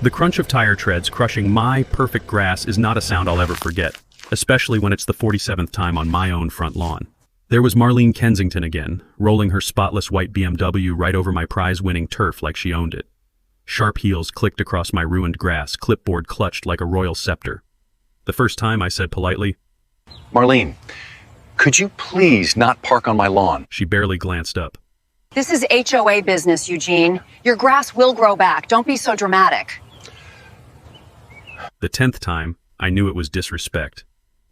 The crunch of tire treads crushing my perfect grass is not a sound I'll ever forget, especially when it's the 47th time on my own front lawn. There was Marlene Kensington again, rolling her spotless white BMW right over my prize-winning turf like she owned it. Sharp heels clicked across my ruined grass, clipboard clutched like a royal scepter. The first time I said politely, "Marlene, could you please not park on my lawn?" She barely glanced up. This is HOA business, Eugene. Your grass will grow back. Don't be so dramatic. The 10th time, I knew it was disrespect.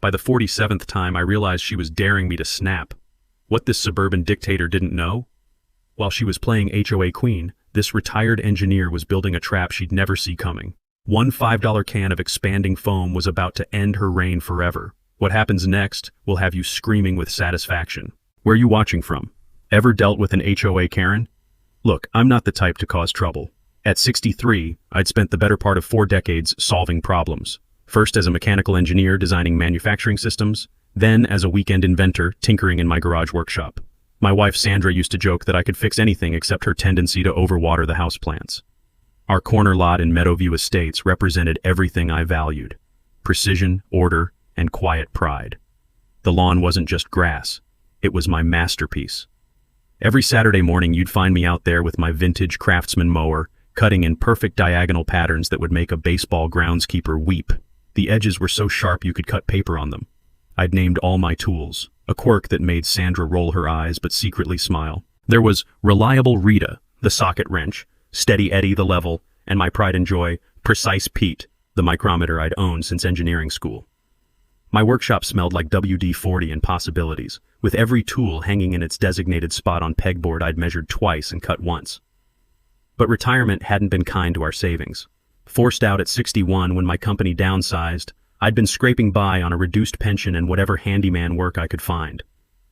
By the 47th time, I realized she was daring me to snap. What this suburban dictator didn't know? While she was playing HOA queen, this retired engineer was building a trap she'd never see coming. One $5 can of expanding foam was about to end her reign forever. What happens next will have you screaming with satisfaction. Where are you watching from? Ever dealt with an HOA Karen? Look, I'm not the type to cause trouble. At 63, I'd spent the better part of 4 decades solving problems. First as a mechanical engineer designing manufacturing systems, then as a weekend inventor tinkering in my garage workshop. My wife Sandra used to joke that I could fix anything except her tendency to overwater the houseplants. Our corner lot in Meadowview Estates represented everything I valued: precision, order, and quiet pride. The lawn wasn't just grass, it was my masterpiece. Every Saturday morning you'd find me out there with my vintage Craftsman mower, cutting in perfect diagonal patterns that would make a baseball groundskeeper weep. The edges were so sharp you could cut paper on them. I'd named all my tools, a quirk that made Sandra roll her eyes but secretly smile. There was Reliable Rita, the socket wrench, Steady Eddie, the level, and my pride and joy, Precise Pete, the micrometer I'd owned since engineering school. My workshop smelled like WD-40 and possibilities, with every tool hanging in its designated spot on pegboard I'd measured twice and cut once. But retirement hadn't been kind to our savings. Forced out at 61 when my company downsized, I'd been scraping by on a reduced pension and whatever handyman work I could find.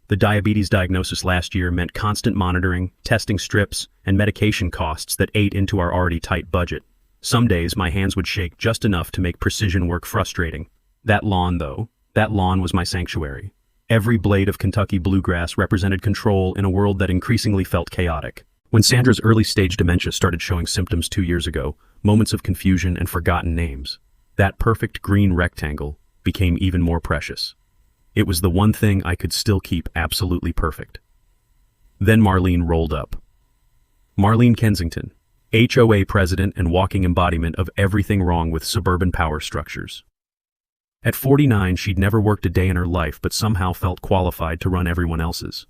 The diabetes diagnosis last year meant constant monitoring, testing strips, and medication costs that ate into our already tight budget. Some days my hands would shake just enough to make precision work frustrating. That lawn, though, that lawn was my sanctuary. Every blade of Kentucky bluegrass represented control in a world that increasingly felt chaotic. When Sandra's early-stage dementia started showing symptoms 2 years ago, moments of confusion and forgotten names, that perfect green rectangle became even more precious. It was the one thing I could still keep absolutely perfect. Then Marlene rolled up. Marlene Kensington, HOA president and walking embodiment of everything wrong with suburban power structures. At 49, she'd never worked a day in her life but somehow felt qualified to run everyone else's.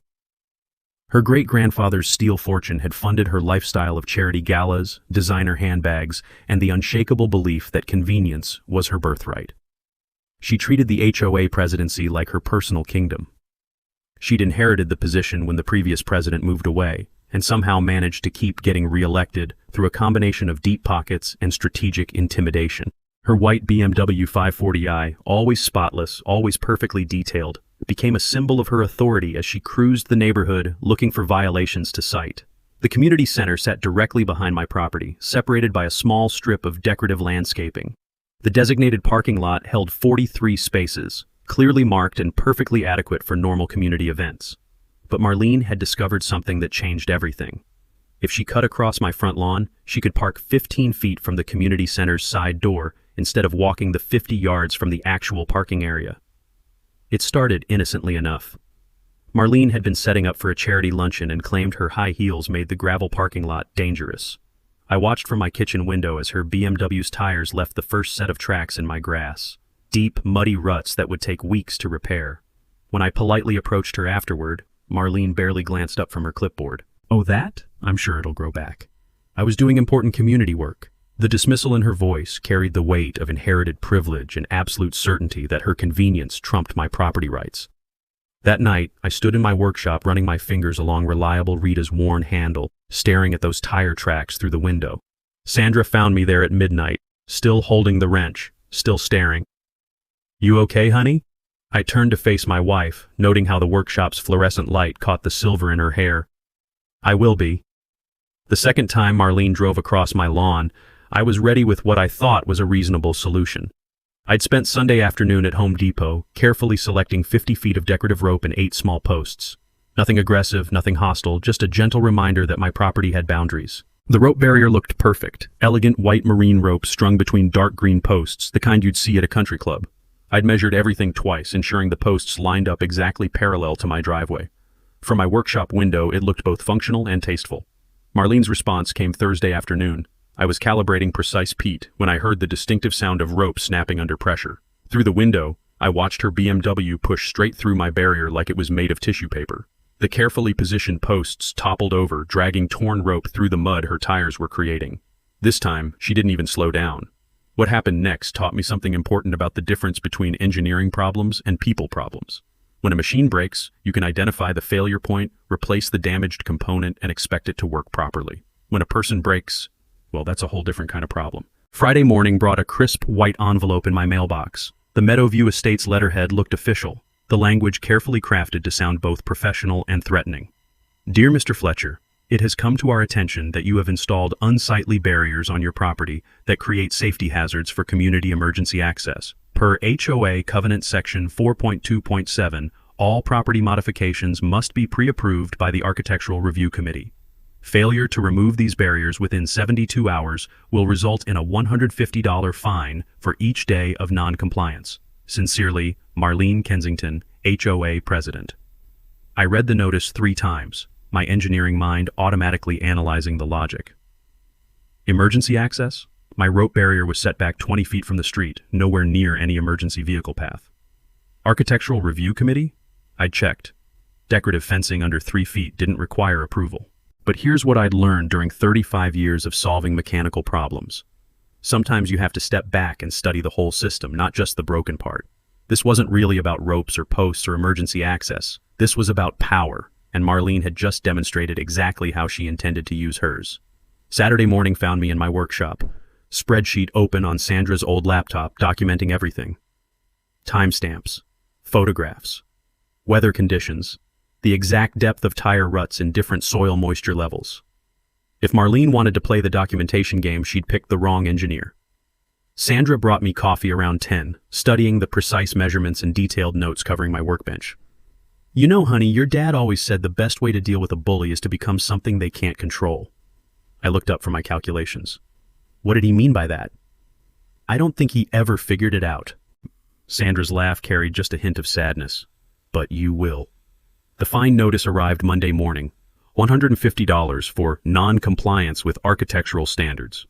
Her great-grandfather's steel fortune had funded her lifestyle of charity galas, designer handbags, and the unshakable belief that convenience was her birthright. She treated the HOA presidency like her personal kingdom. She'd inherited the position when the previous president moved away, and somehow managed to keep getting re-elected through a combination of deep pockets and strategic intimidation. Her white BMW 540i, always spotless, always perfectly detailed, became a symbol of her authority as she cruised the neighborhood looking for violations to cite. The community center sat directly behind my property, separated by a small strip of decorative landscaping. The designated parking lot held 43 spaces, clearly marked and perfectly adequate for normal community events. But Marlene had discovered something that changed everything. If she cut across my front lawn, she could park 15 feet from the community center's side door instead of walking the 50 yards from the actual parking area. It started innocently enough. Marlene had been setting up for a charity luncheon and claimed her high heels made the gravel parking lot dangerous. I watched from my kitchen window as her BMW's tires left the first set of tracks in my grass, deep, muddy ruts that would take weeks to repair. When I politely approached her afterward, Marlene barely glanced up from her clipboard. "Oh, that? I'm sure it'll grow back. I was doing important community work." The dismissal in her voice carried the weight of inherited privilege and absolute certainty that her convenience trumped my property rights. That night, I stood in my workshop running my fingers along Reliable Rita's worn handle, staring at those tire tracks through the window. Sandra found me there at midnight, still holding the wrench, still staring. "You okay, honey?" I turned to face my wife, noting how the workshop's fluorescent light caught the silver in her hair. "I will be." The second time Marlene drove across my lawn, I was ready with what I thought was a reasonable solution. I'd spent Sunday afternoon at Home Depot, carefully selecting 50 feet of decorative rope and 8 small posts. Nothing aggressive, nothing hostile, just a gentle reminder that my property had boundaries. The rope barrier looked perfect, elegant white marine rope strung between dark green posts, the kind you'd see at a country club. I'd measured everything twice, ensuring the posts lined up exactly parallel to my driveway. From my workshop window, it looked both functional and tasteful. Marlene's response came Thursday afternoon. I was calibrating precise Pete when I heard the distinctive sound of rope snapping under pressure. Through the window, I watched her BMW push straight through my barrier like it was made of tissue paper. The carefully positioned posts toppled over, dragging torn rope through the mud her tires were creating. This time, she didn't even slow down. What happened next taught me something important about the difference between engineering problems and people problems. When a machine breaks, you can identify the failure point, replace the damaged component, and expect it to work properly. When a person breaks, well, that's a whole different kind of problem. Friday morning brought a crisp white envelope in my mailbox. The Meadowview Estates letterhead looked official, the language carefully crafted to sound both professional and threatening. Dear Mr. Fletcher, it has come to our attention that you have installed unsightly barriers on your property that create safety hazards for community emergency access. Per HOA Covenant Section 4.2.7, all property modifications must be pre-approved by the Architectural Review Committee. Failure to remove these barriers within 72 hours will result in a $150 fine for each day of non-compliance. Sincerely, Marlene Kensington, HOA President. I read the notice 3 times, my engineering mind automatically analyzing the logic. Emergency access? My rope barrier was set back 20 feet from the street, nowhere near any emergency vehicle path. Architectural Review Committee? I'd checked. Decorative fencing under 3 feet didn't require approval. But here's what I'd learned during 35 years of solving mechanical problems. Sometimes you have to step back and study the whole system, not just the broken part. This wasn't really about ropes or posts or emergency access. This was about power, and Marlene had just demonstrated exactly how she intended to use hers. Saturday morning found me in my workshop, spreadsheet open on Sandra's old laptop documenting everything. Timestamps, photographs, weather conditions, the exact depth of tire ruts in different soil moisture levels. If Marlene wanted to play the documentation game, she'd picked the wrong engineer. Sandra brought me coffee around 10, studying the precise measurements and detailed notes covering my workbench. You know, honey, your dad always said the best way to deal with a bully is to become something they can't control. I looked up from my calculations. What did he mean by that? I don't think he ever figured it out. Sandra's laugh carried just a hint of sadness. But you will. The fine notice arrived Monday morning, $150 for non-compliance with architectural standards.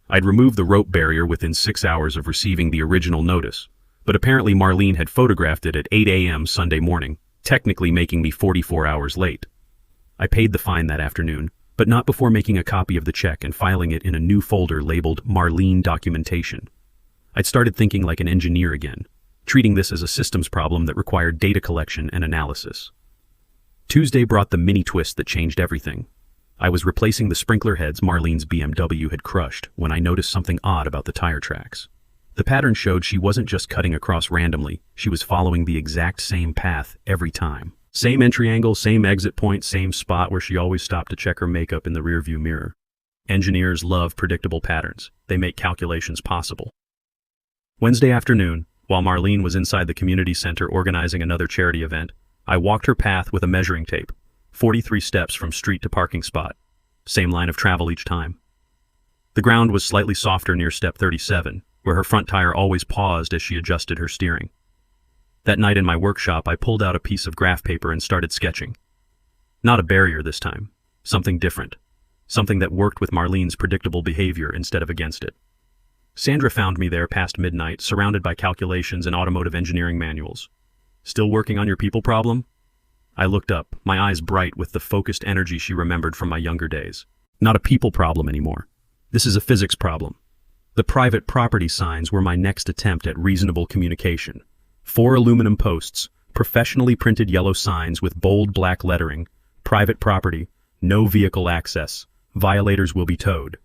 I'd removed the rope barrier within 6 hours of receiving the original notice, but apparently Marlene had photographed it at 8 a.m. Sunday morning, technically making me 44 hours late. I paid the fine that afternoon, but not before making a copy of the check and filing it in a new folder labeled Marlene Documentation. I'd started thinking like an engineer again, treating this as a systems problem that required data collection and analysis. Tuesday brought the mini twist that changed everything. I was replacing the sprinkler heads Marlene's BMW had crushed when I noticed something odd about the tire tracks. The pattern showed she wasn't just cutting across randomly, she was following the exact same path every time. Same entry angle, same exit point, same spot where she always stopped to check her makeup in the rearview mirror. Engineers love predictable patterns. They make calculations possible. Wednesday afternoon, while Marlene was inside the community center organizing another charity event, I walked her path with a measuring tape, 43 steps from street to parking spot. Same line of travel each time. The ground was slightly softer near step 37, where her front tire always paused as she adjusted her steering. That night in my workshop, I pulled out a piece of graph paper and started sketching. Not a barrier this time, something different. Something that worked with Marlene's predictable behavior instead of against it. Sandra found me there past midnight, surrounded by calculations and automotive engineering manuals. Still working on your people problem? I looked up, my eyes bright with the focused energy she remembered from my younger days. Not a people problem anymore. This is a physics problem. The private property signs were my next attempt at reasonable communication. 4 aluminum posts, professionally printed yellow signs with bold black lettering, private property, no vehicle access, violators will be towed.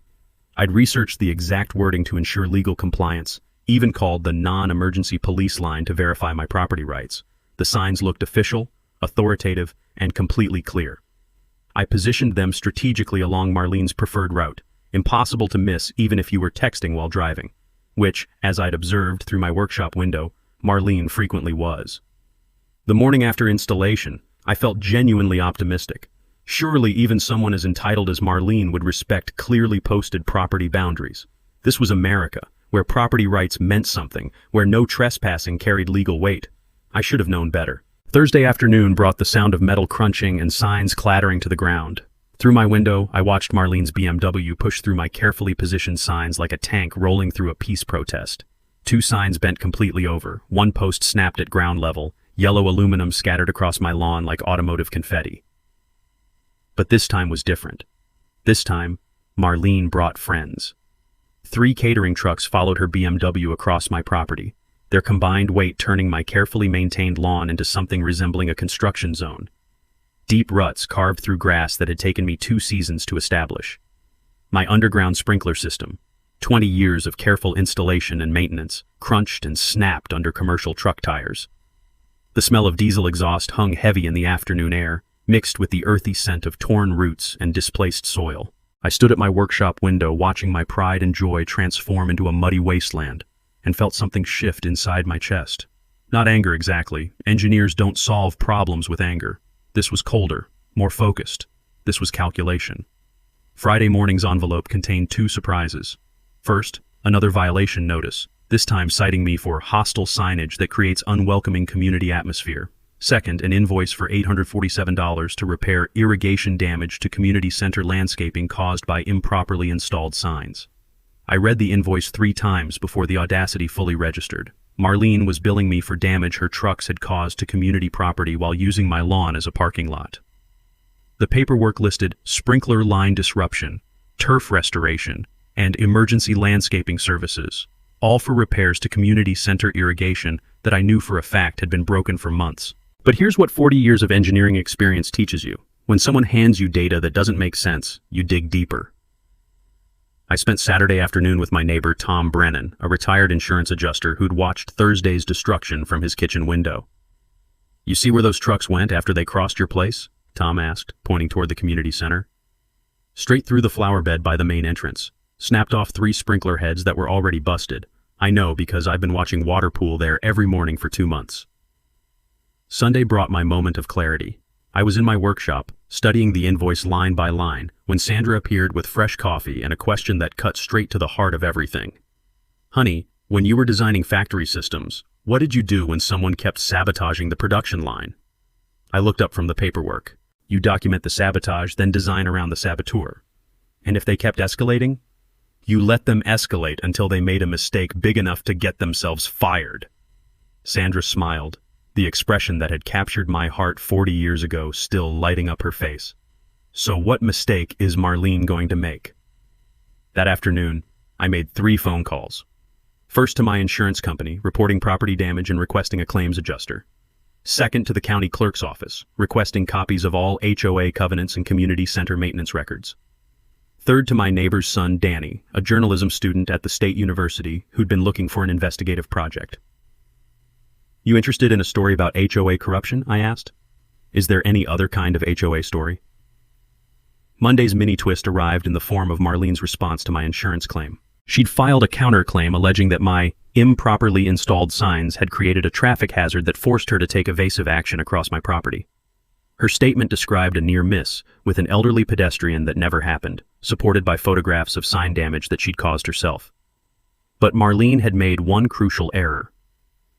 I'd researched the exact wording to ensure legal compliance, even called the non-emergency police line to verify my property rights. The signs looked official, authoritative, and completely clear. I positioned them strategically along Marlene's preferred route, impossible to miss even if you were texting while driving, which, as I'd observed through my workshop window, Marlene frequently was. The morning after installation, I felt genuinely optimistic. Surely even someone as entitled as Marlene would respect clearly posted property boundaries. This was America, where property rights meant something, where no trespassing carried legal weight. I should have known better. Thursday afternoon brought the sound of metal crunching and signs clattering to the ground. Through my window, I watched Marlene's BMW push through my carefully positioned signs like a tank rolling through a peace protest. 2 signs bent completely over, 1 post snapped at ground level, yellow aluminum scattered across my lawn like automotive confetti. But this time was different. This time, Marlene brought friends. 3 catering trucks followed her BMW across my property, their combined weight turning my carefully maintained lawn into something resembling a construction zone. Deep ruts carved through grass that had taken me 2 seasons to establish. My underground sprinkler system, 20 years of careful installation and maintenance, crunched and snapped under commercial truck tires. The smell of diesel exhaust hung heavy in the afternoon air, mixed with the earthy scent of torn roots and displaced soil. I stood at my workshop window watching my pride and joy transform into a muddy wasteland, and felt something shift inside my chest. Not anger exactly. Engineers don't solve problems with anger. This was colder, more focused. This was calculation. Friday morning's envelope contained 2 surprises. First, another violation notice, this time citing me for hostile signage that creates unwelcoming community atmosphere. Second, an invoice for $847 to repair irrigation damage to community center landscaping caused by improperly installed signs. I read the invoice 3 times before the audacity fully registered. Marlene was billing me for damage her trucks had caused to community property while using my lawn as a parking lot. The paperwork listed sprinkler line disruption, turf restoration, and emergency landscaping services, all for repairs to community center irrigation that I knew for a fact had been broken for months. But here's what 40 years of engineering experience teaches you. When someone hands you data that doesn't make sense, you dig deeper. I spent Saturday afternoon with my neighbor Tom Brennan, a retired insurance adjuster who'd watched Thursday's destruction from his kitchen window. "You see where those trucks went after they crossed your place?" Tom asked, pointing toward the community center. "Straight through the flower bed by the main entrance. Snapped off 3 sprinkler heads that were already busted. I know because I've been watching water pool there every morning for 2 months." Sunday brought my moment of clarity. I was in my workshop, studying the invoice line by line, when Sandra appeared with fresh coffee and a question that cut straight to the heart of everything. "Honey, when you were designing factory systems, what did you do when someone kept sabotaging the production line?" I looked up from the paperwork. "You document the sabotage, then design around the saboteur. And if they kept escalating? You let them escalate until they made a mistake big enough to get themselves fired." Sandra smiled, the expression that had captured my heart 40 years ago still lighting up her face. "So what mistake is Marlene going to make?" That afternoon, I made 3 phone calls. First to my insurance company, reporting property damage and requesting a claims adjuster. Second to the county clerk's office, requesting copies of all HOA covenants and community center maintenance records. Third to my neighbor's son, Danny, a journalism student at the state university who'd been looking for an investigative project. "You interested in a story about HOA corruption?" I asked. "Is there any other kind of HOA story?" Monday's mini twist arrived in the form of Marlene's response to my insurance claim. She'd filed a counterclaim alleging that my improperly installed signs had created a traffic hazard that forced her to take evasive action across my property. Her statement described a near miss with an elderly pedestrian that never happened, supported by photographs of sign damage that she'd caused herself. But Marlene had made one crucial error.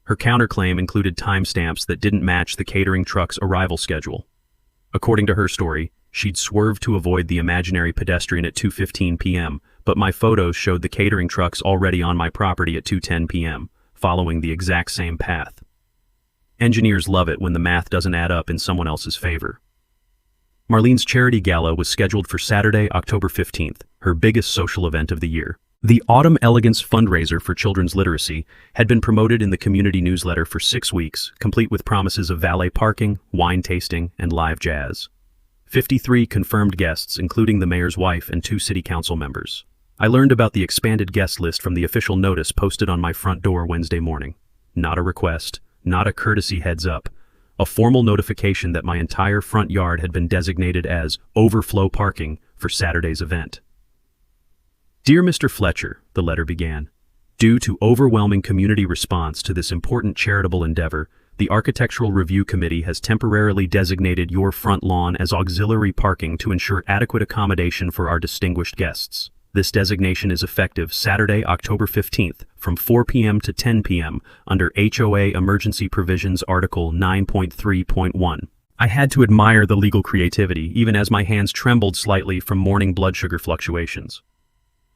Her counterclaim included timestamps that didn't match the catering truck's arrival schedule. According to her story, she'd swerved to avoid the imaginary pedestrian at 2:15 p.m., but my photos showed the catering trucks already on my property at 2:10 p.m., following the exact same path. Engineers love it when the math doesn't add up in someone else's favor. Marlene's charity gala was scheduled for Saturday, October 15th, her biggest social event of the year. The Autumn Elegance fundraiser for children's literacy had been promoted in the community newsletter for 6 weeks, complete with promises of valet parking, wine tasting, and live jazz. 53 confirmed guests, including the mayor's wife and 2 city council members. I learned about the expanded guest list from the official notice posted on my front door Wednesday morning. Not a request, not a courtesy heads up, a formal notification that my entire front yard had been designated as overflow parking for Saturday's event. "Dear Mr. Fletcher," the letter began, "due to overwhelming community response to this important charitable endeavor, The Architectural Review Committee has temporarily designated your front lawn as auxiliary parking to ensure adequate accommodation for our distinguished guests. This designation is effective Saturday, October 15th, from 4 p.m. to 10 p.m. under HOA Emergency Provisions Article 9.3.1. I had to admire the legal creativity, even as my hands trembled slightly from morning blood sugar fluctuations.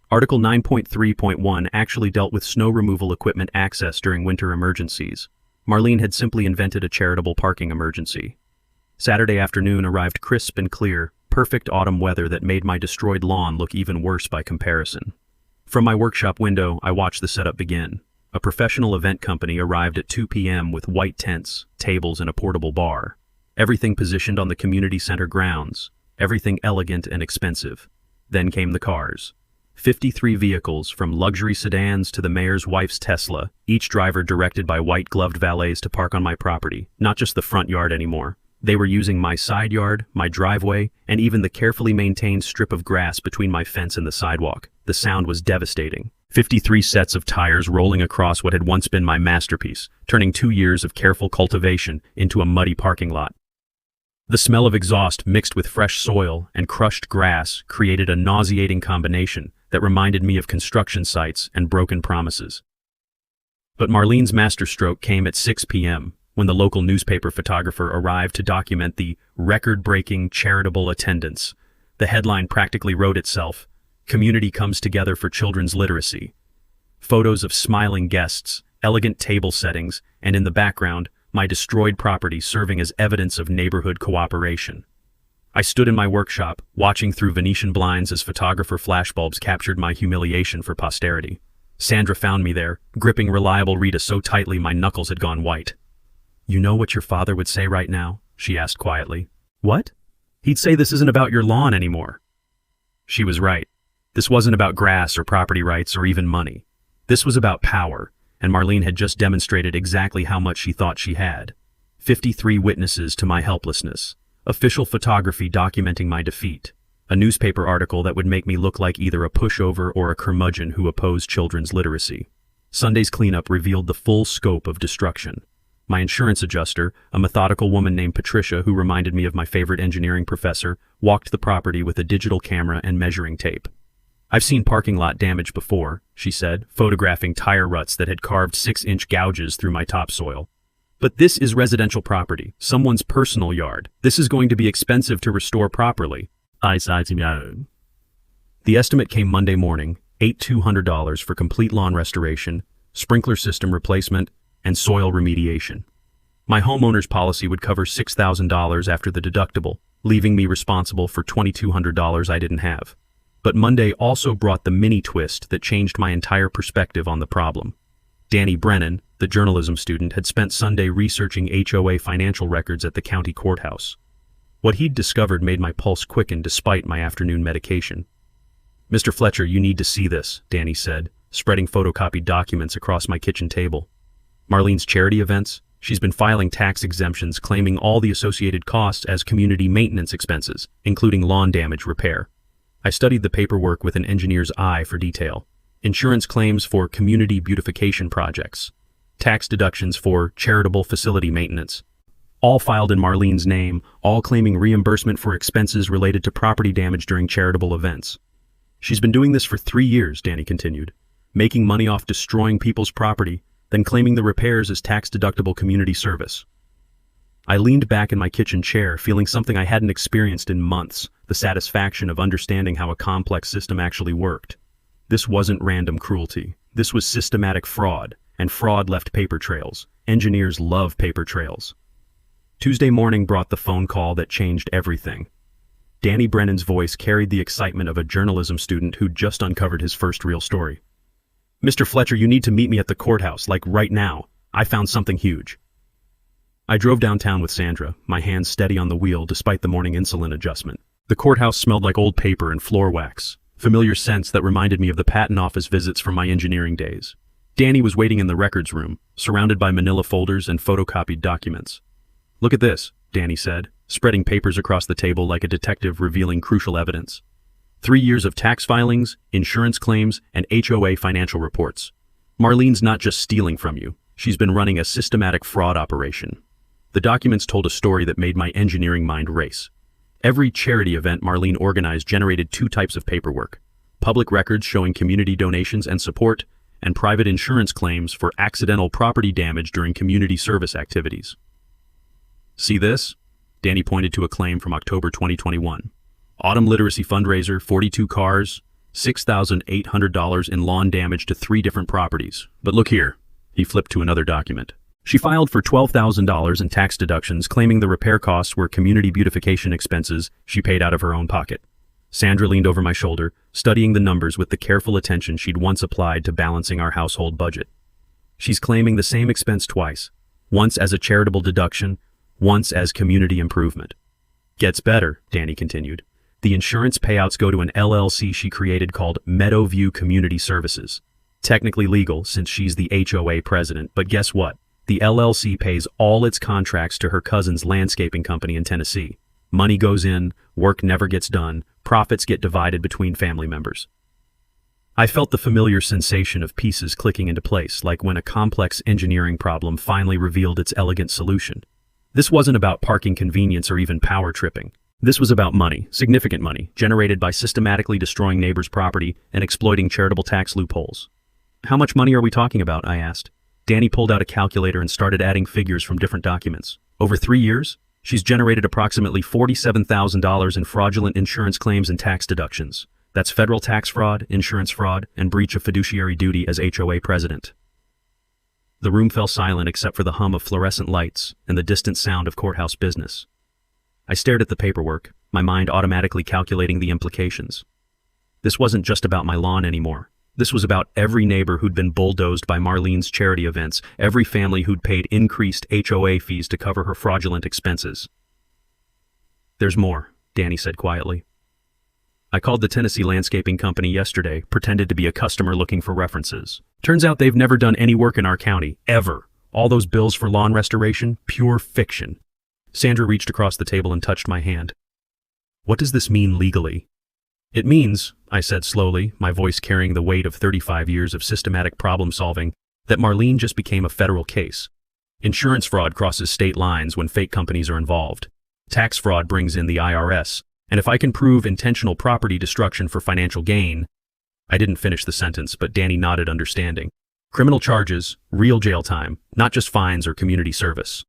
Article 9.3.1 actually dealt with snow removal equipment access during winter emergencies. Marlene had simply invented a charitable parking emergency. Saturday afternoon arrived crisp and clear, perfect autumn weather that made my destroyed lawn look even worse by comparison. From my workshop window, I watched the setup begin. A professional event company arrived at 2 p.m. with white tents, tables, and a portable bar. Everything positioned on the community center grounds. Everything elegant and expensive. Then came the cars. 53 vehicles, from luxury sedans to the mayor's wife's Tesla, each driver directed by white-gloved valets to park on my property, not just the front yard anymore. They were using my side yard, my driveway, and even the carefully maintained strip of grass between my fence and the sidewalk. The sound was devastating. 53 sets of tires rolling across what had once been my masterpiece, turning 2 years of careful cultivation into a muddy parking lot. The smell of exhaust mixed with fresh soil and crushed grass created a nauseating combination that reminded me of construction sites and broken promises. But Marlene's masterstroke came at 6 p.m. when the local newspaper photographer arrived to document the record-breaking charitable attendance. The headline practically wrote itself, "Community Comes Together for Children's Literacy." Photos of smiling guests, elegant table settings, and in the background, my destroyed property serving as evidence of neighborhood cooperation. I stood in my workshop, watching through Venetian blinds as photographer flashbulbs captured my humiliation for posterity. Sandra found me there, gripping reliable Rita so tightly my knuckles had gone white. "You know what your father would say right now?" she asked quietly. "What?" "He'd say this isn't about your lawn anymore." She was right. This wasn't about grass or property rights or even money. This was about power, and Marlene had just demonstrated exactly how much she thought she had. 53 witnesses to my helplessness. Official photography documenting my defeat. A newspaper article that would make me look like either a pushover or a curmudgeon who opposed children's literacy. Sunday's cleanup revealed the full scope of destruction. My insurance adjuster, a methodical woman named Patricia who reminded me of my favorite engineering professor, walked the property with a digital camera and measuring tape. "I've seen parking lot damage before," she said, photographing tire ruts that had carved 6-inch gouges through my topsoil. "But this is residential property, someone's personal yard. This is going to be expensive to restore properly." The estimate came Monday morning, $8,200 for complete lawn restoration, sprinkler system replacement, and soil remediation. My homeowner's policy would cover $6,000 after the deductible, leaving me responsible for $2,200 I didn't have. But Monday also brought the mini twist that changed my entire perspective on the problem. Danny Brennan, the journalism student, had spent Sunday researching HOA financial records at the county courthouse. What he'd discovered made my pulse quicken despite my afternoon medication. "Mr. Fletcher, you need to see this," Danny said, spreading photocopied documents across my kitchen table. "Marlene's charity events, she's been filing tax exemptions claiming all the associated costs as community maintenance expenses, including lawn damage repair. I studied the paperwork with an engineer's eye for detail. Insurance claims for community beautification projects. Tax deductions for charitable facility maintenance. All filed in Marlene's name, all claiming reimbursement for expenses related to property damage during charitable events. She's been doing this for 3 years, Danny continued, making money off destroying people's property, then claiming the repairs as tax-deductible community service. I leaned back in my kitchen chair, feeling something I hadn't experienced in months, the satisfaction of understanding how a complex system actually worked. This wasn't random cruelty. This was systematic fraud, and fraud left paper trails. Engineers love paper trails. Tuesday morning brought the phone call that changed everything. Danny Brennan's voice carried the excitement of a journalism student who'd just uncovered his first real story. "Mr. Fletcher, you need to meet me at the courthouse, like right now. I found something huge." I drove downtown with Sandra, my hands steady on the wheel despite the morning insulin adjustment. The courthouse smelled like old paper and floor wax, familiar scents that reminded me of the patent office visits from my engineering days. Danny was waiting in the records room, surrounded by manila folders and photocopied documents. "Look at this," Danny said, spreading papers across the table like a detective revealing crucial evidence. 3 years of tax filings, insurance claims, and HOA financial reports. Marlene's not just stealing from you. She's been running a systematic fraud operation. The documents told a story that made my engineering mind race. Every charity event Marlene organized generated two types of paperwork: public records showing community donations and support, and private insurance claims for accidental property damage during community service activities. See this? Danny pointed to a claim from October 2021. Autumn literacy fundraiser, 42 cars, $6,800 in lawn damage to 3 different properties. But look here. He flipped to another document. She filed for $12,000 in tax deductions, claiming the repair costs were community beautification expenses she paid out of her own pocket. Sandra leaned over my shoulder, studying the numbers with the careful attention she'd once applied to balancing our household budget. She's claiming the same expense twice, once as a charitable deduction, once as community improvement. Gets better, Danny continued. The insurance payouts go to an LLC she created called Meadowview Community Services. Technically legal since she's the HOA president, but guess what? The LLC pays all its contracts to her cousin's landscaping company in Tennessee. Money goes in, work never gets done, profits get divided between family members. I felt the familiar sensation of pieces clicking into place, like when a complex engineering problem finally revealed its elegant solution. This wasn't about parking convenience or even power tripping. This was about money, significant money, generated by systematically destroying neighbors' property and exploiting charitable tax loopholes. How much money are we talking about? I asked. Danny pulled out a calculator and started adding figures from different documents. Over 3 years, she's generated approximately $47,000 in fraudulent insurance claims and tax deductions. That's federal tax fraud, insurance fraud, and breach of fiduciary duty as HOA president. The room fell silent except for the hum of fluorescent lights and the distant sound of courthouse business. I stared at the paperwork, my mind automatically calculating the implications. This wasn't just about my lawn anymore. This was about every neighbor who'd been bulldozed by Marlene's charity events, every family who'd paid increased HOA fees to cover her fraudulent expenses. There's more, Danny said quietly. I called the Tennessee landscaping company yesterday, pretended to be a customer looking for references. Turns out they've never done any work in our county, ever. All those bills for lawn restoration, pure fiction. Sandra reached across the table and touched my hand. What does this mean legally? It means, I said slowly, my voice carrying the weight of 35 years of systematic problem solving, that Marlene just became a federal case. Insurance fraud crosses state lines when fake companies are involved. Tax fraud brings in the IRS, and if I can prove intentional property destruction for financial gain— I didn't finish the sentence, but Danny nodded understanding. Criminal charges, real jail time, not just fines or community service.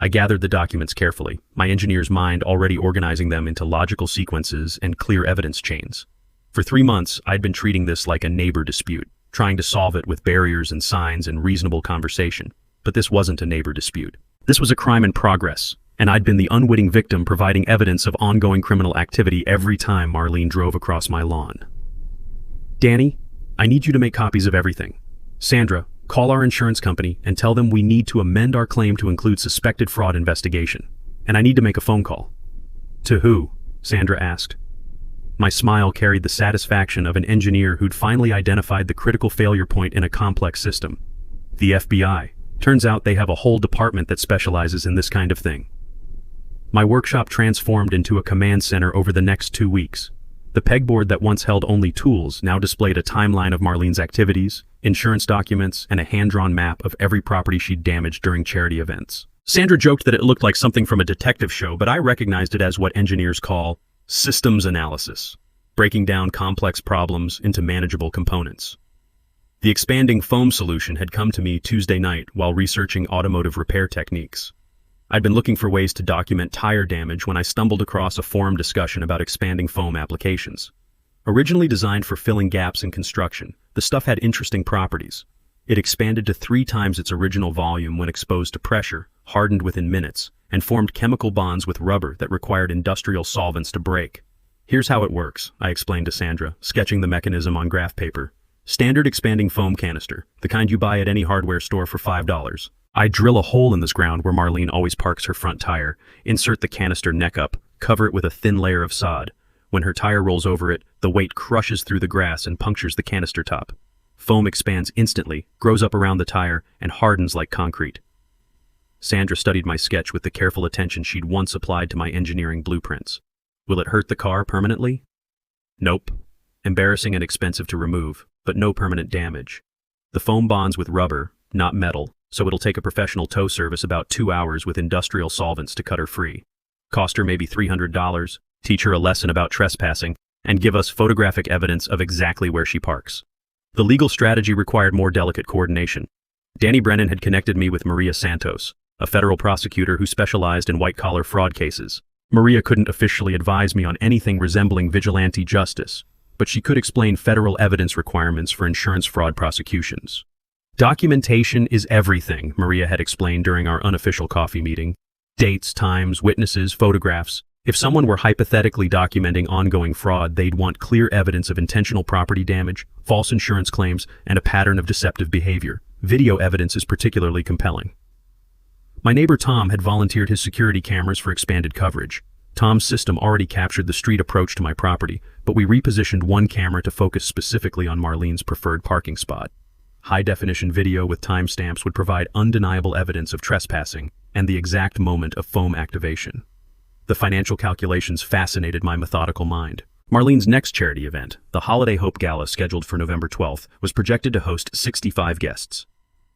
I gathered the documents carefully, my engineer's mind already organizing them into logical sequences and clear evidence chains. For 3 months, I'd been treating this like a neighbor dispute, trying to solve it with barriers and signs and reasonable conversation. But this wasn't a neighbor dispute. This was a crime in progress, and I'd been the unwitting victim providing evidence of ongoing criminal activity every time Marlene drove across my lawn. Danny, I need you to make copies of everything. Sandra, call our insurance company and tell them we need to amend our claim to include suspected fraud investigation. And I need to make a phone call. To who? Sandra asked. My smile carried the satisfaction of an engineer who'd finally identified the critical failure point in a complex system. The FBI. Turns out they have a whole department that specializes in this kind of thing. My workshop transformed into a command center over the next 2 weeks. The pegboard that once held only tools now displayed a timeline of Marlene's activities, insurance documents, and a hand-drawn map of every property she'd damaged during charity events. Sandra joked that it looked like something from a detective show, but I recognized it as what engineers call systems analysis, breaking down complex problems into manageable components. The expanding foam solution had come to me Tuesday night while researching automotive repair techniques. I'd been looking for ways to document tire damage when I stumbled across a forum discussion about expanding foam applications. Originally designed for filling gaps in construction, the stuff had interesting properties. It expanded to 3 times its original volume when exposed to pressure, hardened within minutes, and formed chemical bonds with rubber that required industrial solvents to break. Here's how it works, I explained to Sandra, sketching the mechanism on graph paper. Standard expanding foam canister, the kind you buy at any hardware store for $5. I drill a hole in this ground where Marlene always parks her front tire, insert the canister neck up, cover it with a thin layer of sod. When her tire rolls over it, the weight crushes through the grass and punctures the canister top. Foam expands instantly, grows up around the tire, and hardens like concrete. Sandra studied my sketch with the careful attention she'd once applied to my engineering blueprints. Will it hurt the car permanently? Nope. Embarrassing and expensive to remove, but no permanent damage. The foam bonds with rubber, not metal, so it'll take a professional tow service about 2 hours with industrial solvents to cut her free. Cost her maybe $300, teach her a lesson about trespassing, and give us photographic evidence of exactly where she parks. The legal strategy required more delicate coordination. Danny Brennan had connected me with Maria Santos, a federal prosecutor who specialized in white-collar fraud cases. Maria couldn't officially advise me on anything resembling vigilante justice, but she could explain federal evidence requirements for insurance fraud prosecutions. Documentation is everything, Maria had explained during our unofficial coffee meeting. Dates, times, witnesses, photographs. If someone were hypothetically documenting ongoing fraud, they'd want clear evidence of intentional property damage, false insurance claims, and a pattern of deceptive behavior. Video evidence is particularly compelling. My neighbor Tom had volunteered his security cameras for expanded coverage. Tom's system already captured the street approach to my property, but we repositioned one camera to focus specifically on Marlene's preferred parking spot. High-definition video with timestamps would provide undeniable evidence of trespassing and the exact moment of foam activation. The financial calculations fascinated my methodical mind. Marlene's next charity event, the Holiday Hope Gala scheduled for November 12th, was projected to host 65 guests.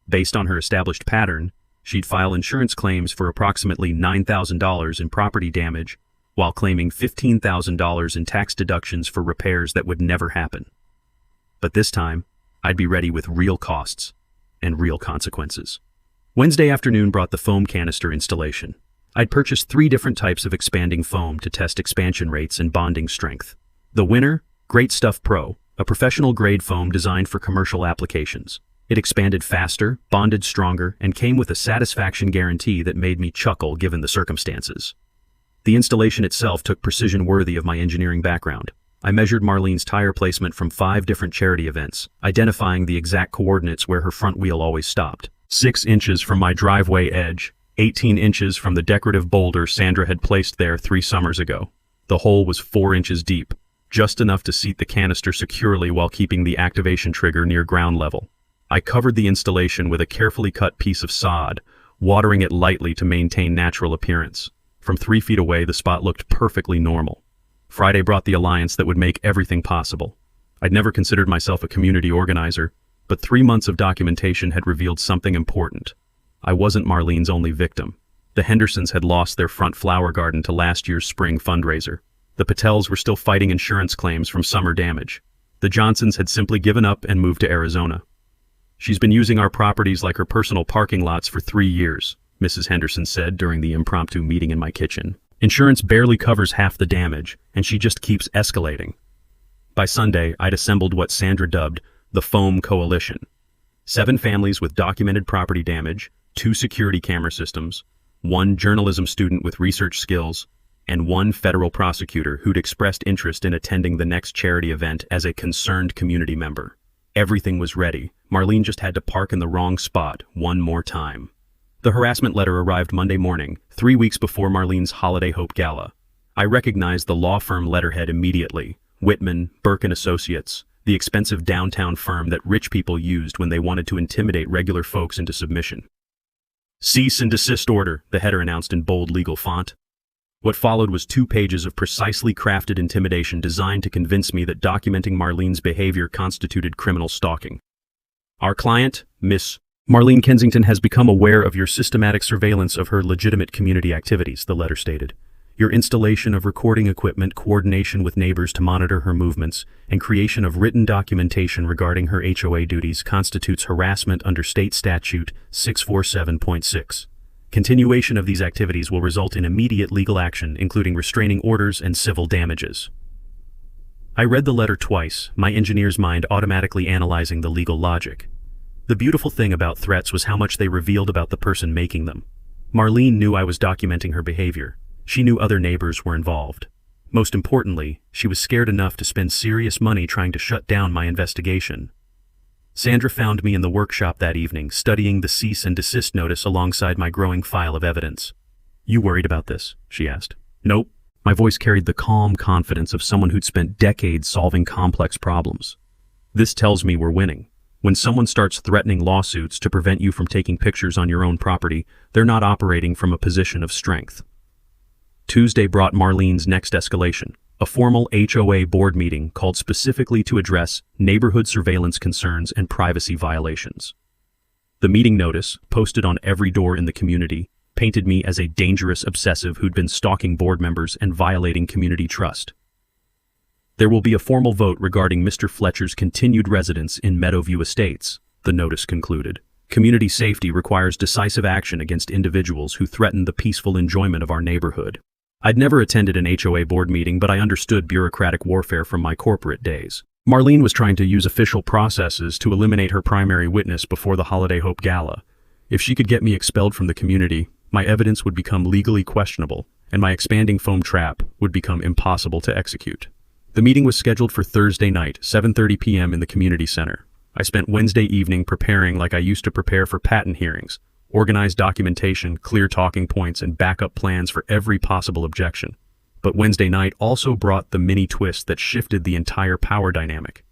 Based on her established pattern, she'd file insurance claims for approximately $9,000 in property damage, while claiming $15,000 in tax deductions for repairs that would never happen. But this time, I'd be ready with real costs and real consequences. Wednesday afternoon brought the foam canister installation. I'd purchased 3 different types of expanding foam to test expansion rates and bonding strength. The winner, Great Stuff Pro, a professional-grade foam designed for commercial applications. It expanded faster, bonded stronger, and came with a satisfaction guarantee that made me chuckle given the circumstances. The installation itself took precision worthy of my engineering background. I measured Marlene's tire placement from 5 different charity events, identifying the exact coordinates where her front wheel always stopped. 6 inches from my driveway edge, 18 inches from the decorative boulder Sandra had placed there 3 summers ago. The hole was 4 inches deep, just enough to seat the canister securely while keeping the activation trigger near ground level. I covered the installation with a carefully cut piece of sod, watering it lightly to maintain natural appearance. From 3 feet away, the spot looked perfectly normal. Friday brought the alliance that would make everything possible. I'd never considered myself a community organizer, but 3 months of documentation had revealed something important. I wasn't Marlene's only victim. The Hendersons had lost their front flower garden to last year's spring fundraiser. The Patels were still fighting insurance claims from summer damage. The Johnsons had simply given up and moved to Arizona. She's been using our properties like her personal parking lots for 3 years, Mrs. Henderson said during the impromptu meeting in my kitchen. Insurance barely covers half the damage, and she just keeps escalating. By Sunday, I'd assembled what Sandra dubbed the Foam Coalition. 7 families with documented property damage, 2 security camera systems, 1 journalism student with research skills, and 1 federal prosecutor who'd expressed interest in attending the next charity event as a concerned community member. Everything was ready. Marlene just had to park in the wrong spot one more time. The harassment letter arrived Monday morning, 3 weeks before Marlene's Holiday Hope Gala. I recognized the law firm letterhead immediately. Whitman, Burke & Associates, the expensive downtown firm that rich people used when they wanted to intimidate regular folks into submission. "Cease and desist order," the header announced in bold legal font. What followed was 2 pages of precisely crafted intimidation designed to convince me that documenting Marlene's behavior constituted criminal stalking. "Our client, Miss Marlene Kensington, has become aware of your systematic surveillance of her legitimate community activities," the letter stated. "Your installation of recording equipment, coordination with neighbors to monitor her movements, and creation of written documentation regarding her HOA duties constitutes harassment under State Statute 647.6. Continuation of these activities will result in immediate legal action, including restraining orders and civil damages." I read the letter twice, my engineer's mind automatically analyzing the legal logic. The beautiful thing about threats was how much they revealed about the person making them. Marlene knew I was documenting her behavior. She knew other neighbors were involved. Most importantly, she was scared enough to spend serious money trying to shut down my investigation. Sandra found me in the workshop that evening, studying the cease and desist notice alongside my growing file of evidence. "You worried about this?" she asked. "Nope." My voice carried the calm confidence of someone who'd spent decades solving complex problems. "This tells me we're winning. When someone starts threatening lawsuits to prevent you from taking pictures on your own property, they're not operating from a position of strength." Tuesday brought Marlene's next escalation, a formal HOA board meeting called specifically to address neighborhood surveillance concerns and privacy violations. The meeting notice, posted on every door in the community, painted me as a dangerous obsessive who'd been stalking board members and violating community trust. There will be a formal vote regarding Mr. Fletcher's continued residence in Meadowview Estates, the notice concluded. Community safety requires decisive action against individuals who threaten the peaceful enjoyment of our neighborhood. I'd never attended an HOA board meeting, but I understood bureaucratic warfare from my corporate days. Marlene was trying to use official processes to eliminate her primary witness before the Holiday Hope Gala. If she could get me expelled from the community, my evidence would become legally questionable, and my expanding foam trap would become impossible to execute. The meeting was scheduled for Thursday night, 7:30 p.m. in the community center. I spent Wednesday evening preparing like I used to prepare for patent hearings, organized documentation, clear talking points, and backup plans for every possible objection. But Wednesday night also brought the mini twist that shifted the entire power dynamic.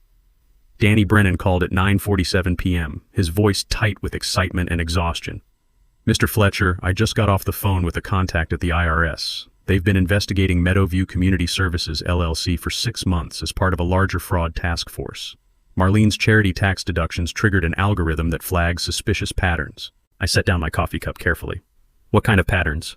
Danny Brennan called at 9:47 p.m., his voice tight with excitement and exhaustion. "Mr. Fletcher, I just got off the phone with a contact at the IRS. They've been investigating Meadowview Community Services, LLC for 6 months as part of a larger fraud task force. Marlene's charity tax deductions triggered an algorithm that flags suspicious patterns." I set down my coffee cup carefully. "What kind of patterns?"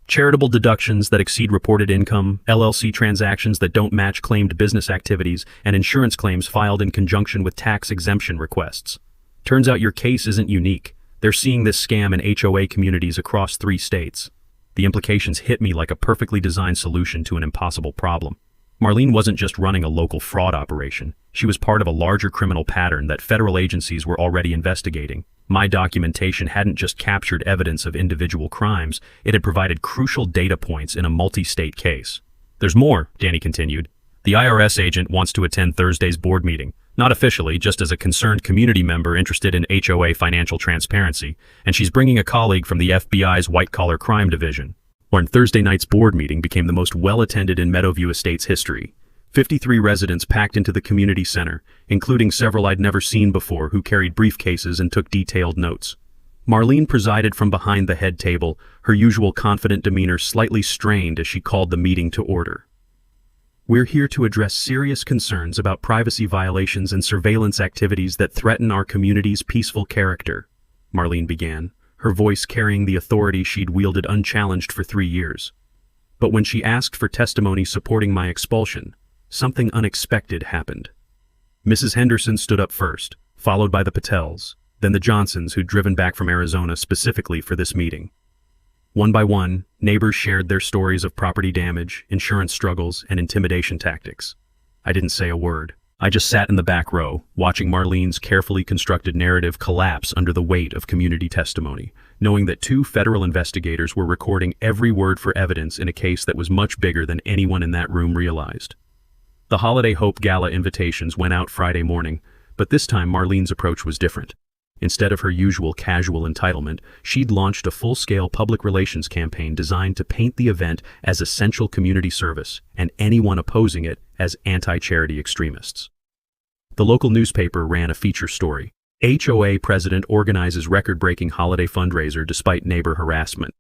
"Charitable deductions that exceed reported income, LLC transactions that don't match claimed business activities, and insurance claims filed in conjunction with tax exemption requests. Turns out your case isn't unique. They're seeing this scam in HOA communities across 3 states. The implications hit me like a perfectly designed solution to an impossible problem. Marlene wasn't just running a local fraud operation. She was part of a larger criminal pattern that federal agencies were already investigating. My documentation hadn't just captured evidence of individual crimes, it had provided crucial data points in a multi-state case. "There's more," Danny continued. "The IRS agent wants to attend Thursday's board meeting, not officially, just as a concerned community member interested in HOA financial transparency, and she's bringing a colleague from the FBI's white-collar crime division." On Thursday night's board meeting became the most well-attended in Meadowview Estates history. 53 residents packed into the community center, including several I'd never seen before who carried briefcases and took detailed notes. Marlene presided from behind the head table, her usual confident demeanor slightly strained as she called the meeting to order. "We're here to address serious concerns about privacy violations and surveillance activities that threaten our community's peaceful character," Marlene began, her voice carrying the authority she'd wielded unchallenged for 3 years. But when she asked for testimony supporting my expulsion, something unexpected happened. Mrs. Henderson stood up first, followed by the Patels, then the Johnsons who'd driven back from Arizona specifically for this meeting. One by one, neighbors shared their stories of property damage, insurance struggles, and intimidation tactics. I didn't say a word. I just sat in the back row, watching Marlene's carefully constructed narrative collapse under the weight of community testimony, knowing that 2 federal investigators were recording every word for evidence in a case that was much bigger than anyone in that room realized. The Holiday Hope Gala invitations went out Friday morning, but this time Marlene's approach was different. Instead of her usual casual entitlement, she'd launched a full-scale public relations campaign designed to paint the event as essential community service and anyone opposing it as anti-charity extremists. The local newspaper ran a feature story. HOA president organizes record-breaking holiday fundraiser despite neighbor harassment.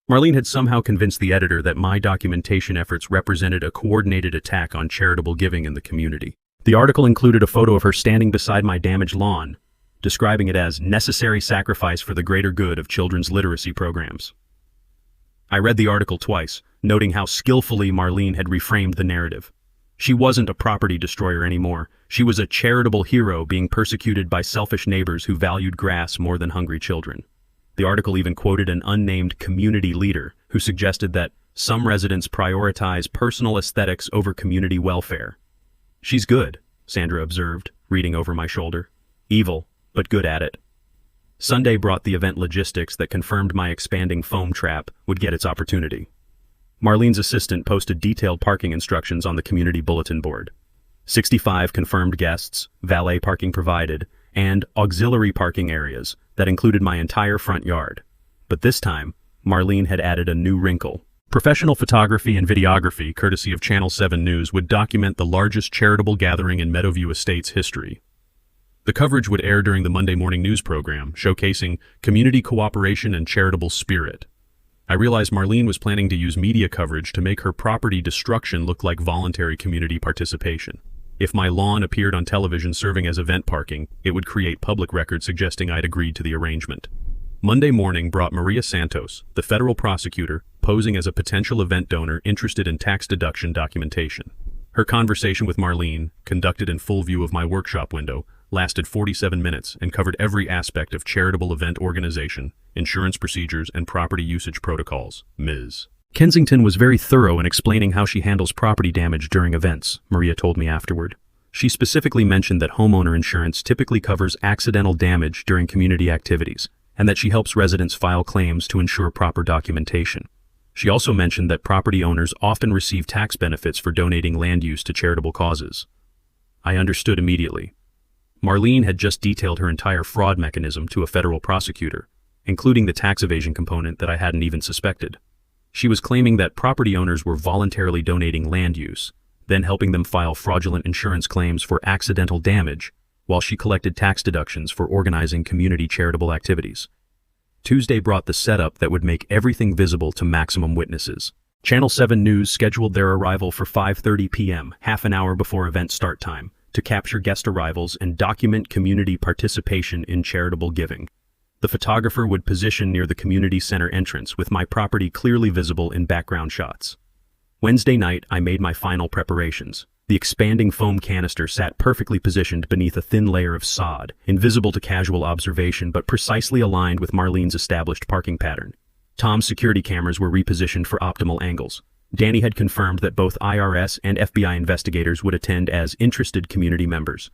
Marlene had somehow convinced the editor that my documentation efforts represented a coordinated attack on charitable giving in the community. The article included a photo of her standing beside my damaged lawn, describing it as necessary sacrifice for the greater good of children's literacy programs. I read the article twice, noting how skillfully Marlene had reframed the narrative. She wasn't a property destroyer anymore. She was a charitable hero being persecuted by selfish neighbors who valued grass more than hungry children. The article even quoted an unnamed community leader who suggested that some residents prioritize personal aesthetics over community welfare. "She's good," Sandra observed, reading over my shoulder. "Evil, but good at it." Sunday brought the event logistics that confirmed my expanding foam trap would get its opportunity. Marlene's assistant posted detailed parking instructions on the community bulletin board. 65 confirmed guests, valet parking provided, and auxiliary parking areas that included my entire front yard. But this time, Marlene had added a new wrinkle. Professional photography and videography, courtesy of Channel 7 News, would document the largest charitable gathering in Meadowview Estates history. The coverage would air during the Monday morning news program, showcasing community cooperation and charitable spirit. I realized Marlene was planning to use media coverage to make her property destruction look like voluntary community participation. If my lawn appeared on television serving as event parking, it would create public record suggesting I'd agreed to the arrangement. Monday morning brought Maria Santos, the federal prosecutor, posing as a potential event donor interested in tax deduction documentation. Her conversation with Marlene, conducted in full view of my workshop window, lasted 47 minutes and covered every aspect of charitable event organization, insurance procedures, and property usage protocols. Ms. Kensington was very thorough in explaining how she handles property damage during events, Maria told me afterward. She specifically mentioned that homeowner insurance typically covers accidental damage during community activities, and that she helps residents file claims to ensure proper documentation. She also mentioned that property owners often receive tax benefits for donating land use to charitable causes. I understood immediately. Marlene had just detailed her entire fraud mechanism to a federal prosecutor, including the tax evasion component that I hadn't even suspected. She was claiming that property owners were voluntarily donating land use, then helping them file fraudulent insurance claims for accidental damage, while she collected tax deductions for organizing community charitable activities. Tuesday brought the setup that would make everything visible to maximum witnesses. Channel 7 News scheduled their arrival for 5:30 p.m., half an hour before event start time, to capture guest arrivals and document community participation in charitable giving. The photographer would position near the community center entrance with my property clearly visible in background shots. Wednesday night, I made my final preparations. The expanding foam canister sat perfectly positioned beneath a thin layer of sod, invisible to casual observation but precisely aligned with Marlene's established parking pattern. Tom's security cameras were repositioned for optimal angles. Danny had confirmed that both IRS and FBI investigators would attend as interested community members.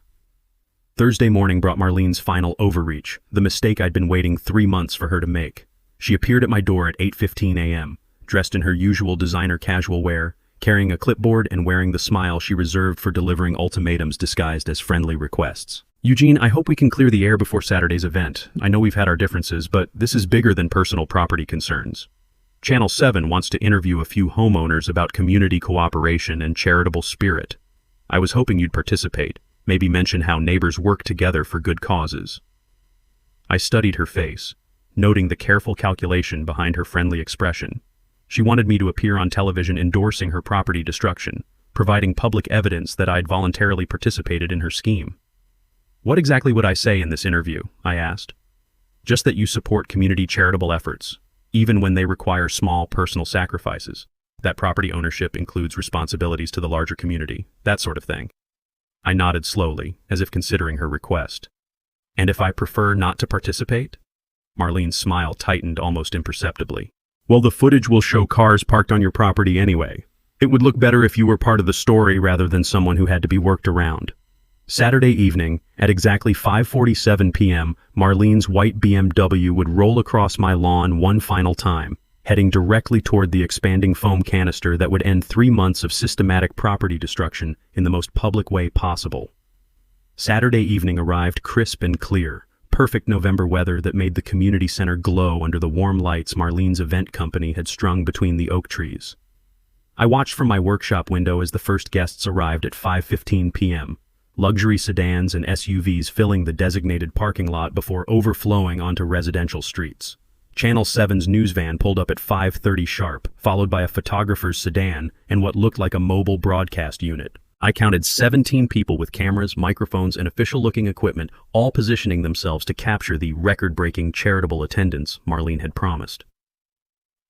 Thursday morning brought Marlene's final overreach, the mistake I'd been waiting 3 months for her to make. She appeared at my door at 8:15 a.m., dressed in her usual designer casual wear, carrying a clipboard and wearing the smile she reserved for delivering ultimatums disguised as friendly requests. Eugene, I hope we can clear the air before Saturday's event. I know we've had our differences, but this is bigger than personal property concerns. Channel 7 wants to interview a few homeowners about community cooperation and charitable spirit. I was hoping you'd participate, maybe mention how neighbors work together for good causes. I studied her face, noting the careful calculation behind her friendly expression. She wanted me to appear on television endorsing her property destruction, providing public evidence that I'd voluntarily participated in her scheme. What exactly would I say in this interview? I asked. Just that you support community charitable efforts, even when they require small personal sacrifices. That property ownership includes responsibilities to the larger community, that sort of thing. I nodded slowly, as if considering her request. And if I prefer not to participate? Marlene's smile tightened almost imperceptibly. Well, the footage will show cars parked on your property anyway. It would look better if you were part of the story rather than someone who had to be worked around. Saturday evening, at exactly 5:47 p.m., Marlene's white BMW would roll across my lawn one final time, heading directly toward the expanding foam canister that would end 3 months of systematic property destruction in the most public way possible. Saturday evening arrived crisp and clear, perfect November weather that made the community center glow under the warm lights Marlene's event company had strung between the oak trees. I watched from my workshop window as the first guests arrived at 5:15 p.m., luxury sedans and SUVs filling the designated parking lot before overflowing onto residential streets. Channel 7's news van pulled up at 5:30 sharp, followed by a photographer's sedan and what looked like a mobile broadcast unit. I counted 17 people with cameras, microphones, and official-looking equipment, all positioning themselves to capture the record-breaking charitable attendance Marlene had promised.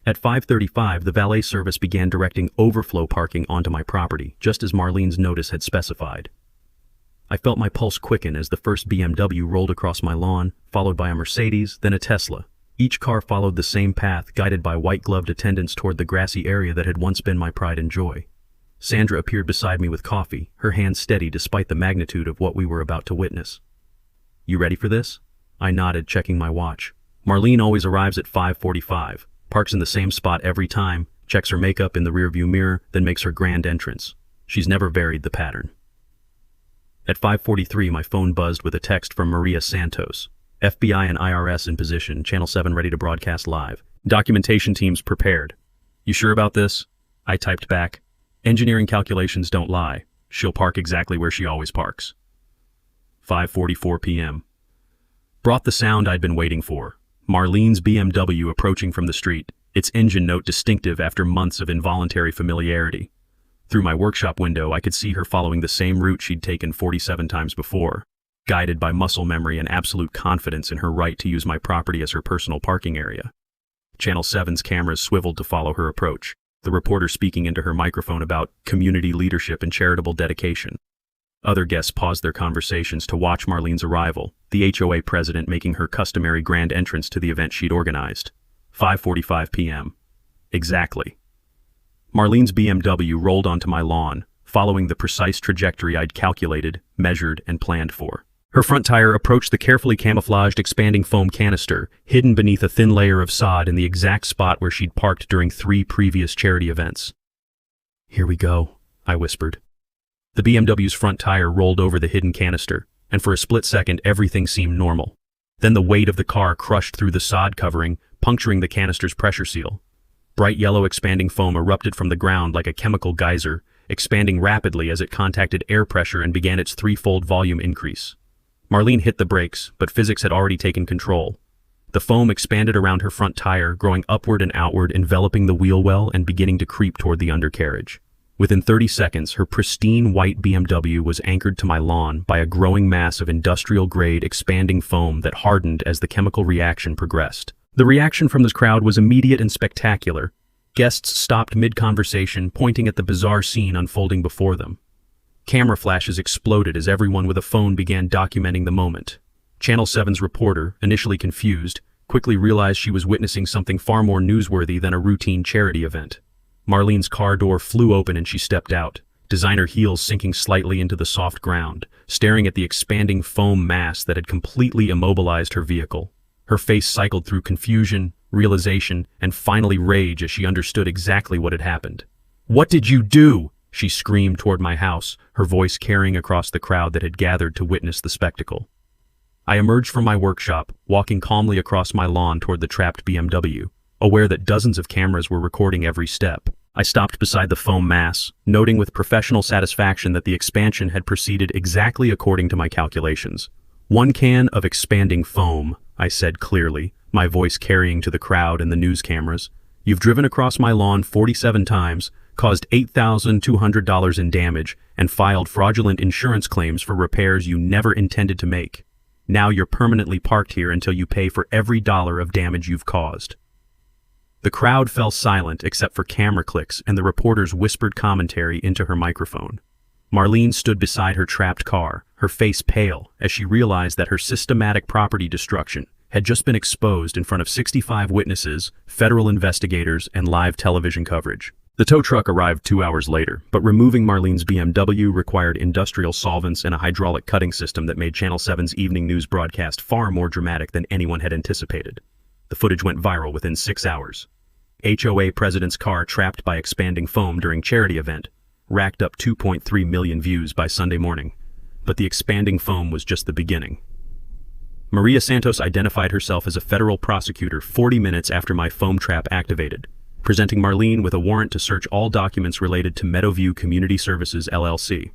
At 5:35, the valet service began directing overflow parking onto my property, just as Marlene's notice had specified. I felt my pulse quicken as the first BMW rolled across my lawn, followed by a Mercedes, then a Tesla. Each car followed the same path, guided by white-gloved attendants toward the grassy area that had once been my pride and joy. Sandra appeared beside me with coffee, her hand steady despite the magnitude of what we were about to witness. You ready for this? I nodded, checking my watch. Marlene always arrives at 5:45, parks in the same spot every time, checks her makeup in the rearview mirror, then makes her grand entrance. She's never varied the pattern. At 5:43, my phone buzzed with a text from Maria Santos. FBI and IRS in position, Channel 7 ready to broadcast live. Documentation teams prepared. You sure about this? I typed back. Engineering calculations don't lie. She'll park exactly where she always parks. 5:44 p.m. Brought the sound I'd been waiting for. Marlene's BMW approaching from the street, its engine note distinctive after months of involuntary familiarity. Through my workshop window, I could see her following the same route she'd taken 47 times before, guided by muscle memory and absolute confidence in her right to use my property as her personal parking area. Channel 7's cameras swiveled to follow her approach, the reporter speaking into her microphone about community leadership and charitable dedication. Other guests paused their conversations to watch Marlene's arrival, the HOA president making her customary grand entrance to the event she'd organized. 5:45 p.m. Exactly. Marlene's BMW rolled onto my lawn, following the precise trajectory I'd calculated, measured, and planned for. Her front tire approached the carefully camouflaged expanding foam canister, hidden beneath a thin layer of sod in the exact spot where she'd parked during 3 previous charity events. "Here we go," I whispered. The BMW's front tire rolled over the hidden canister, and for a split second everything seemed normal. Then the weight of the car crushed through the sod covering, puncturing the canister's pressure seal. Bright yellow expanding foam erupted from the ground like a chemical geyser, expanding rapidly as it contacted air pressure and began its 3-fold volume increase. Marlene hit the brakes, but physics had already taken control. The foam expanded around her front tire, growing upward and outward, enveloping the wheel well and beginning to creep toward the undercarriage. Within 30 seconds, her pristine white BMW was anchored to my lawn by a growing mass of industrial-grade expanding foam that hardened as the chemical reaction progressed. The reaction from this crowd was immediate and spectacular. Guests stopped mid-conversation, pointing at the bizarre scene unfolding before them. Camera flashes exploded as everyone with a phone began documenting the moment. Channel 7's reporter, initially confused, quickly realized she was witnessing something far more newsworthy than a routine charity event. Marlene's car door flew open and she stepped out, designer heels sinking slightly into the soft ground, staring at the expanding foam mass that had completely immobilized her vehicle. Her face cycled through confusion, realization, and finally rage as she understood exactly what had happened. "What did you do?" she screamed toward my house, her voice carrying across the crowd that had gathered to witness the spectacle. I emerged from my workshop, walking calmly across my lawn toward the trapped BMW, aware that dozens of cameras were recording every step. I stopped beside the foam mass, noting with professional satisfaction that the expansion had proceeded exactly according to my calculations. "1 can of expanding foam," I said clearly, my voice carrying to the crowd and the news cameras. "You've driven across my lawn 47 times, caused $8,200 in damage, and filed fraudulent insurance claims for repairs you never intended to make. Now you're permanently parked here until you pay for every dollar of damage you've caused." The crowd fell silent except for camera clicks and the reporter's whispered commentary into her microphone. Marlene stood beside her trapped car, her face pale, as she realized that her systematic property destruction had just been exposed in front of 65 witnesses, federal investigators, and live television coverage. The tow truck arrived 2 hours later, but removing Marlene's BMW required industrial solvents and a hydraulic cutting system that made Channel 7's evening news broadcast far more dramatic than anyone had anticipated. The footage went viral within 6 hours. HOA president's car trapped by expanding foam during charity event racked up 2.3 million views by Sunday morning. But the expanding foam was just the beginning. Maria Santos identified herself as a federal prosecutor 40 minutes after my foam trap activated, presenting Marlene with a warrant to search all documents related to Meadowview Community Services, LLC.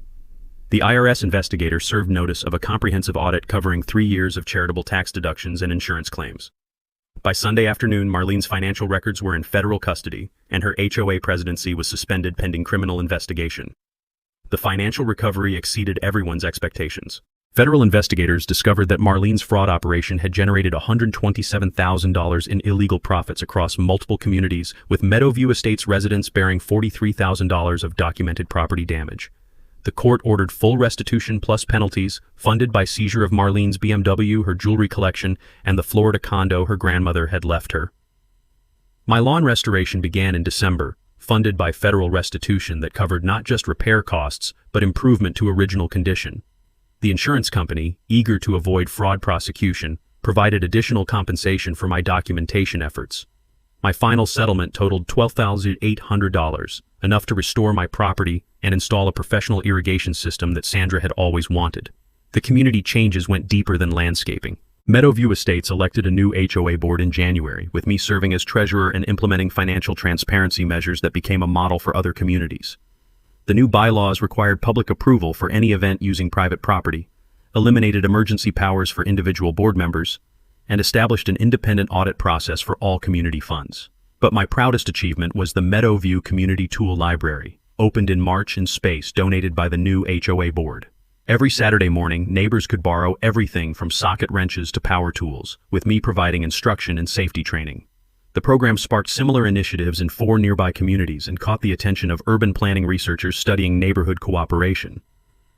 The IRS investigator served notice of a comprehensive audit covering 3 years of charitable tax deductions and insurance claims. By Sunday afternoon, Marlene's financial records were in federal custody, and her HOA presidency was suspended pending criminal investigation. The financial recovery exceeded everyone's expectations. Federal investigators discovered that Marlene's fraud operation had generated $127,000 in illegal profits across multiple communities, with Meadowview Estates residents bearing $43,000 of documented property damage. The court ordered full restitution plus penalties, funded by seizure of Marlene's BMW, her jewelry collection, and the Florida condo her grandmother had left her. My lawn restoration began in December, funded by federal restitution that covered not just repair costs, but improvement to original condition. The insurance company, eager to avoid fraud prosecution, provided additional compensation for my documentation efforts. My final settlement totaled $12,800, enough to restore my property and install a professional irrigation system that Sandra had always wanted. The community changes went deeper than landscaping. Meadowview Estates elected a new HOA board in January, with me serving as treasurer and implementing financial transparency measures that became a model for other communities. The new bylaws required public approval for any event using private property, eliminated emergency powers for individual board members, and established an independent audit process for all community funds. But my proudest achievement was the Meadowview Community Tool Library, opened in March in space donated by the new HOA board. Every Saturday morning, neighbors could borrow everything from socket wrenches to power tools, with me providing instruction and safety training. The program sparked similar initiatives in 4 nearby communities and caught the attention of urban planning researchers studying neighborhood cooperation.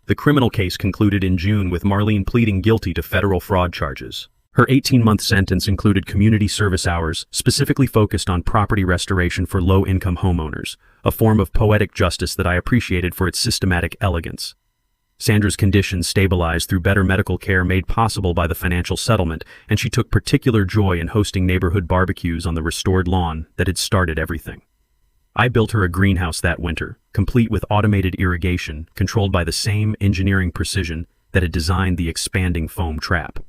The criminal case concluded in June with Marlene pleading guilty to federal fraud charges. Her 18-month sentence included community service hours specifically focused on property restoration for low-income homeowners, a form of poetic justice that I appreciated for its systematic elegance. Sandra's condition stabilized through better medical care made possible by the financial settlement, and she took particular joy in hosting neighborhood barbecues on the restored lawn that had started everything. I built her a greenhouse that winter, complete with automated irrigation, controlled by the same engineering precision that had designed the expanding foam trap.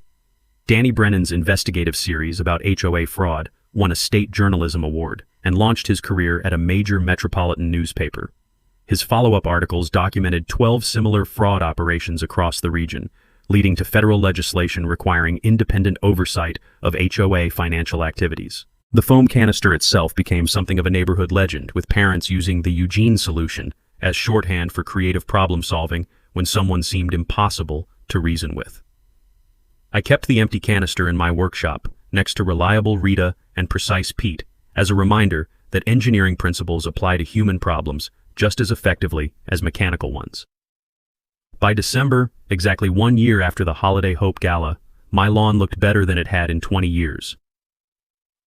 Danny Brennan's investigative series about HOA fraud won a state journalism award and launched his career at a major metropolitan newspaper. His follow-up articles documented 12 similar fraud operations across the region, leading to federal legislation requiring independent oversight of HOA financial activities. The foam canister itself became something of a neighborhood legend, with parents using the Eugene solution as shorthand for creative problem-solving when someone seemed impossible to reason with. I kept the empty canister in my workshop, next to reliable Rita and precise Pete, as a reminder that engineering principles apply to human problems just as effectively as mechanical ones. By December, exactly 1 year after the Holiday Hope Gala, my lawn looked better than it had in 20 years.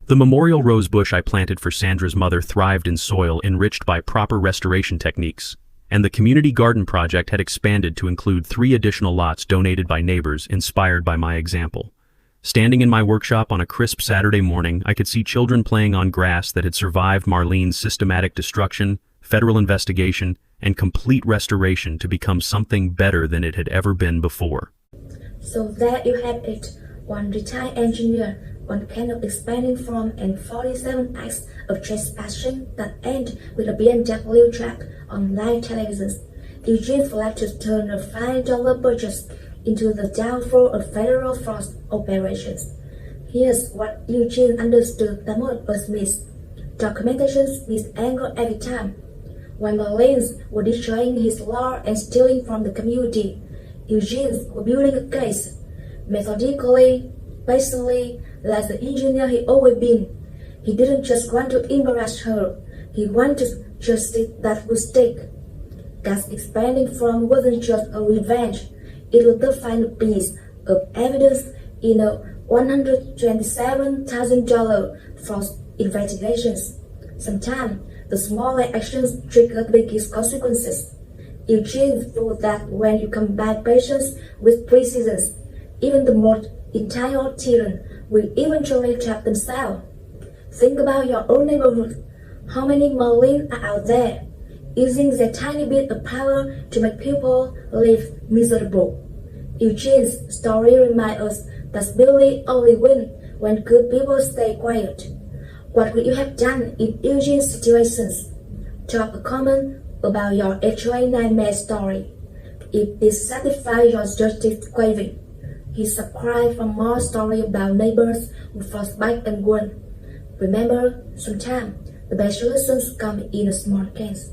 The memorial rose bush I planted for Sandra's mother thrived in soil enriched by proper restoration techniques, and the community garden project had expanded to include 3 additional lots donated by neighbors inspired by my example. Standing in my workshop on a crisp Saturday morning, I could see children playing on grass that had survived Marlene's systematic destruction, federal investigation, and complete restoration to become something better than it had ever been before. So there you have it, one retired engineer, one kind of expanding from, and 47 acts of trespassing that end with a BMW track on live television. Eugene would to turn a $5 budget into the downfall of federal fraud operations. Here's what Eugene understood the most was missed. Documentation missed angle every time. When Marlene's were destroying his lawn and stealing from the community, Eugene's were building a case, methodically, patiently, like the engineer he always been. He didn't just want to embarrass her, he wanted justice that would stick. God's expanding from wasn't just a revenge, it was the final piece of evidence in a $127,000 false investigations. Sometimes the smaller actions trigger the biggest consequences. Eugene proved that when you combine patience with precision, even the most entitled tyrant will eventually trap themselves. Think about your own neighborhood. How many Marlene are out there, using their tiny bit of power to make people live miserable? Eugene's story reminds us that Billy only wins when good people stay quiet. What would you have done in Eugene's situations? Drop a comment about your HOA nightmare story. If this satisfies your justice craving, hit subscribe for more stories about neighbors who fought back and won. Remember, sometimes the best solutions come in a small case.